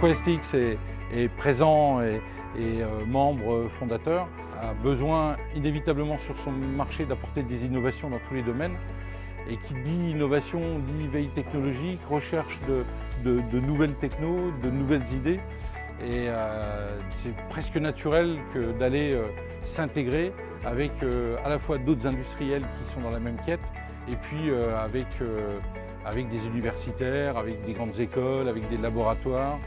pourquoi STX est présent et membre fondateur, a besoin inévitablement sur son marché d'apporter des innovations dans tous les domaines. Et qui dit innovation dit veille technologique, recherche de nouvelles technos, de nouvelles idées. Et c'est presque naturel d'aller s'intégrer avec à la fois d'autres industriels qui sont dans la même quête et puis avec des universitaires, avec des grandes écoles, avec des laboratoires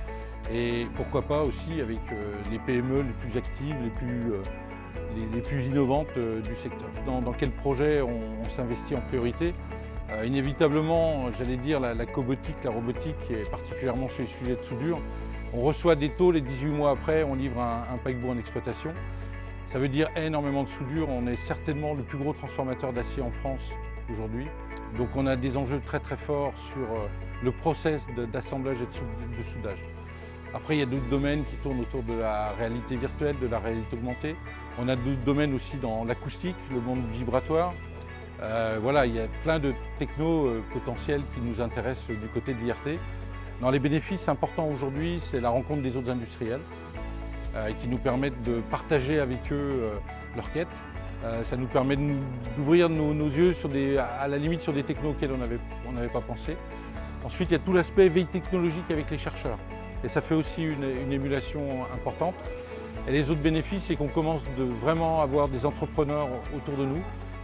et pourquoi pas aussi avec les PME les plus actives, les plus innovantes du secteur. Dans quel projet on s'investit en priorité? Inévitablement, j'allais dire la cobotique, la robotique, et particulièrement sur les sujets de soudure. On reçoit des tôles et 18 mois après, on livre un paquebot en exploitation. Ça veut dire énormément de soudure. On est certainement le plus gros transformateur d'acier en France aujourd'hui. Donc on a des enjeux très très forts sur le process d'assemblage et de soudage. Après, il y a d'autres domaines qui tournent autour de la réalité virtuelle, de la réalité augmentée. On a d'autres domaines aussi dans l'acoustique, le monde vibratoire. Voilà, il y a plein de technos potentiels qui nous intéressent du côté de l'IRT. Dans les bénéfices importants aujourd'hui, c'est la rencontre des autres industriels qui nous permettent de partager avec eux leurs quêtes. Ça nous permet d'ouvrir nos yeux à la limite sur des technos auxquels on n'avait pas pensé. Ensuite, il y a tout l'aspect veille technologique avec les chercheurs. Et ça fait aussi une émulation importante. Et les autres bénéfices, c'est qu'on commence de vraiment avoir des entrepreneurs autour de nous.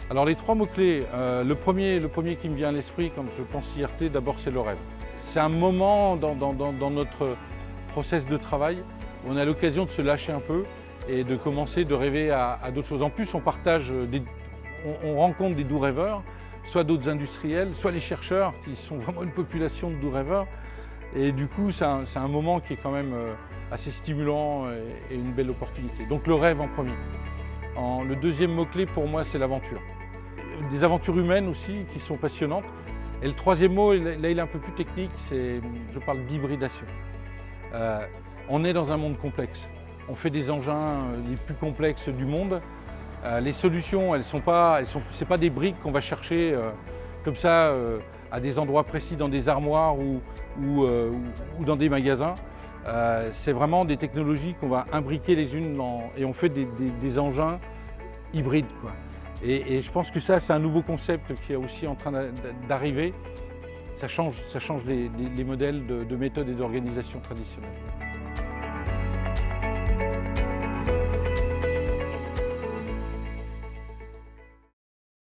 Alors les trois mots-clés, le premier qui me vient à l'esprit quand je pense IRT, d'abord c'est le rêve. C'est un moment dans notre process de travail où on a l'occasion de se lâcher un peu et de commencer de rêver à d'autres choses. En plus, on rencontre des doux rêveurs, soit d'autres industriels, soit les chercheurs qui sont vraiment une population de doux rêveurs. Et du coup, c'est un moment qui est quand même assez stimulant et une belle opportunité. Donc le rêve en premier. Le deuxième mot-clé pour moi, c'est l'aventure. Des aventures humaines aussi qui sont passionnantes. Et le troisième mot, là il est un peu plus technique, je parle d'hybridation. On est dans un monde complexe. On fait des engins les plus complexes du monde. Les solutions, c'est pas des briques qu'on va chercher comme ça à des endroits précis dans des armoires ou dans des magasins. C'est vraiment des technologies qu'on va imbriquer les unes et on fait des engins hybrides, quoi. Et je pense que ça, c'est un nouveau concept qui est aussi en train d'arriver. Ça change les modèles de méthode et d'organisation traditionnels.